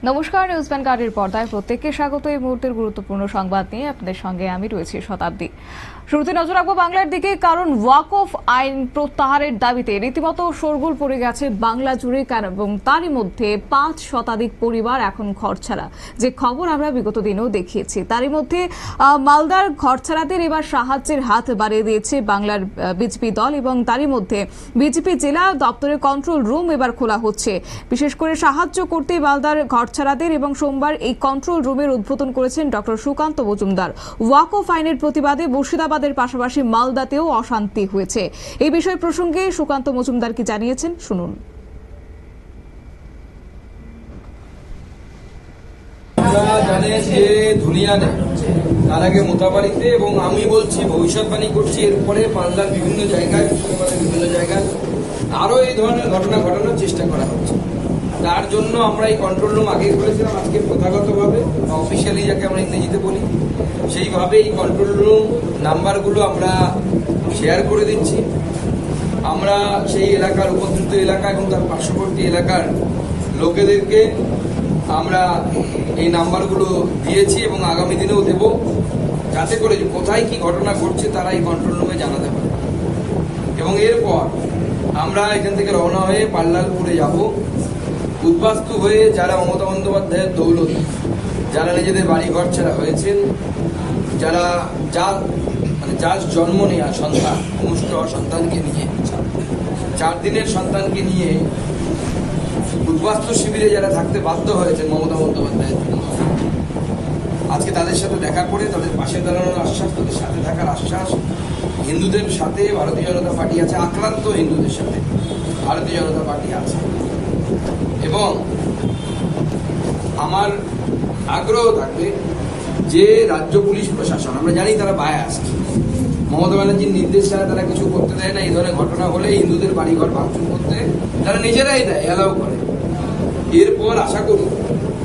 নমস্কার, নিউজ ভ্যানগার্ডের পর্দায় প্রত্যেককে স্বাগত। এই মুহূর্তের গুরুত্বপূর্ণ সংবাদ নিয়ে আপনাদের সঙ্গে আমি রয়েছি শতাব্দী। শুরুতে নজর রাখবো বাংলার দিকে, কারণ ওয়াকফ আইন প্রত্যাহারের দাবিতে রীতিমতো শোরগোল পড়ে গেছে বাংলা জুড়ে, এবং তারই মধ্যে ৫ শতাধিক পরিবার এখন ঘরছাড়া, যে খবর আমরা বিগত দিনেও দেখিয়েছি। তারই মধ্যে মালদার ঘরছাড়াদের এবার সাহায্যের হাত বাড়িয়ে দিয়েছে বাংলার বিজেপি দল, এবং তারই মধ্যে বিজেপি জেলা দপ্তরের কন্ট্রোল রুম এবার খোলা হচ্ছে বিশেষ করে সাহায্য করতে মালদার ঘরছাড়াদের। এবং সোমবার এই কন্ট্রোল রুমের উদ্বোধন করেছেন ডক্টর সুকান্ত মজুমদার। ওয়াকফ আইনের প্রতিবাদে মুর্শিদাবাদের পাশাপাশি মালদাতেও অশান্তি হয়েছে। এই বিষয় প্রসঙ্গে সুকান্ত মজুমদার কি জানিয়েছেন, শুনুন। যে দুনিয়া নেই তার আগে মোতাবাড়িতে, এবং আমি বলছি, ভবিষ্যৎবাণী করছি, এরপরে পাল্লার বিভিন্ন জায়গায়, বিভিন্ন জায়গায় আরো এই ধরনের ঘটনা ঘটানোর চেষ্টা করা হচ্ছে। তার জন্য আমরা এই কন্ট্রোল রুম আগে করেছিলাম, আজকে প্রথাগতভাবে বা অফিসিয়ালি যাকে আমরা ইংরেজিতে বলি, সেইভাবে এই কন্ট্রোল রুম নাম্বারগুলো আমরা শেয়ার করে দিচ্ছি। আমরা সেই এলাকার উপদ্রুত এলাকা এবং তার পার্শ্ববর্তী এলাকার লোকেদেরকে আমরা এই নাম্বারগুলো দিয়েছি এবং আগামী দিনেও দেব, যাতে করে কোথায় কি ঘটনা ঘটছে তারা এই কন্ট্রোল রুমে জানাতে পারে। এবং এরপর আমরা এখান থেকে রওনা হয়ে পাল্লালপুরে যাব। উদ্বাস্তু হয়ে যারা মমতা বন্দ্যোপাধ্যায়ের দৌলত, যারা নিজেদের বাড়িঘর ছেড়া হয়েছেন, যারা যার জন্ম নেওয়া সন্তান, মুষ্ট সন্তানকে নিয়ে, 4 দিনের সন্তানকে নিয়ে উদ্বাস্তু শিবিরে যারা থাকতে বাধ্য হয়েছেন মমতা বন্দ্যোপাধ্যায়ের জন্য, আজকে তাদের সাথে দেখা করে তাদের পাশে দাঁড়ানোর আশ্বাস, তাদের সাথে থাকার আশ্বাস। হিন্দুদের সাথে ভারতীয় জনতা পার্টি আছে, আক্রান্ত হিন্দুদের সাথে ভারতীয় জনতা পার্টি আছে। এবং আমার আগ্রহ থাকবে যে রাজ্য পুলিশ প্রশাসন, আমরা জানি তারা বায়াস, মমতা ব্যানার্জির নির্দেশ ছাড়া তারা কিছু করতে দেয় না। এই ধরনের ঘটনা হলে হিন্দুদের বাড়িঘর ভাঙচুর করতে তারা নিজেরাই দেয়, অ্যালাউ করে। এরপর আশা করি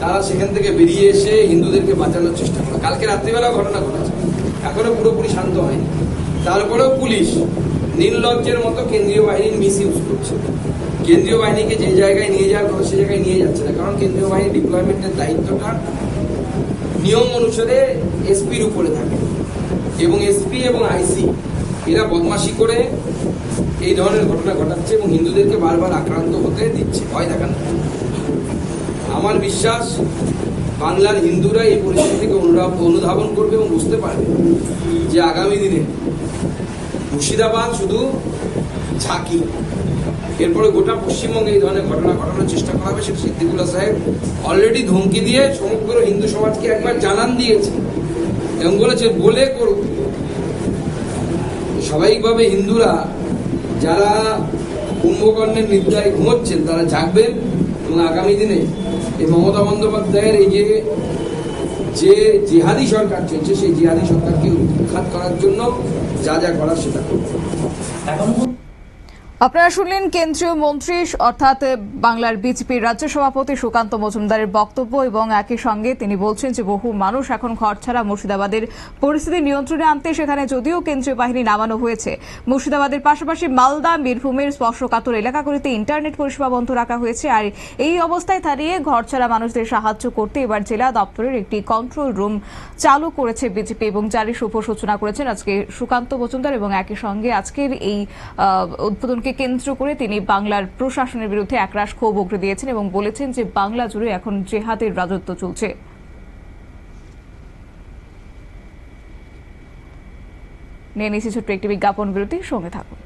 তারা সেখান থেকে বেরিয়ে এসে হিন্দুদেরকে বাঁচানোর চেষ্টা করে। কালকে রাত্রিবেলা ঘটনা ঘটেছে, এখনো পুরোপুরি শান্ত হয়নি। তারপরেও পুলিশ নির্লজ্জের মতো কেন্দ্রীয় বাহিনীর মিস ইউজ করছে। কেন্দ্রীয় বাহিনীকে যে জায়গায় নিয়ে যাওয়ার কথা সে জায়গায় নিয়ে যাচ্ছে না, কারণ কেন্দ্রীয় বাহিনী ডিপ্লয়মেন্টের দায়িত্বটা নিয়ম অনুসারে এসপির উপরে থাকে, এবং এসপি এবং আইসি এরা বদমাশি করে এই ধরনের ঘটনা ঘটাচ্ছে এবং হিন্দুদেরকে বারবার আক্রান্ত হতে দিচ্ছে, ভয় দেখানো। আমার বিশ্বাস বাংলার হিন্দুরা এই পরিস্থিতিকে অনুধাবন করবে এবং বুঝতে পারবে যে আগামী দিনে মুর্শিদাবাদ শুধু ঝাঁকি, এরপরে গোটা পশ্চিমবঙ্গে এই ধরনের ঘটনা ঘটানোর চেষ্টা করা হবে। সেটা সিদ্দিকুল্লাহ সাহেব অলরেডি ধমকি দিয়ে সমগ্র হিন্দু সমাজকে একবার জানান দিয়েছে এবং বলেছে বলে করুক। স্বাভাবিকভাবে হিন্দুরা যারা কুম্ভকর্ণের নিদ্রায় ঘুমোচ্ছেন তারা জাগবেন, এবং আগামী দিনে এই মমতা বন্দ্যোপাধ্যায়ের এই যে জিহাদি সরকার চলছে, সেই জিহাদি সরকারকে উৎখাত করার জন্য যা যা করার সেটা করবে। আপনারা শুনলেন কেন্দ্রীয় মন্ত্রী অর্থাৎ বাংলার বিজেপির রাজ্য সভাপতি সুকান্ত মজুমদারের বক্তব্য, এবং একই সঙ্গে তিনি বলছেন যে বহু মানুষ এখন ঘরছাড়া। মুর্শিদাবাদের পরিস্থিতি নিয়ন্ত্রণে আনতে সেখানে যদিও কেন্দ্রীয় বাহিনী নামানো হয়েছে, মুর্শিদাবাদের পাশাপাশি মালদা, বীরভূমের স্পর্শকাতর এলাকাগুলিতে ইন্টারনেট পরিষেবা বন্ধ রাখা হয়েছে। আর এই অবস্থায় দাঁড়িয়ে ঘরছাড়া মানুষদের সাহায্য করতে এবার জেলা দপ্তরের একটি কন্ট্রোল রুম চালু করেছে বিজেপি, এবং যারই শুভ সূচনা করেছেন আজকে সুকান্ত মজুমদার। এবং একই সঙ্গে আজকের এই উদ্বোধন কেন্দ্র করে তিনি বাংলার প্রশাসনের বিরুদ্ধে একরাশ ক্ষোভ উগরে দিয়েছেন এবং বলেছেন যে বাংলা জুড়ে এখন জেহাদের রাজত্ব চলছে। নিয়ে নিচ্ছি ছোট্ট একটি বিজ্ঞাপন বিরতি, সঙ্গে থাকুন।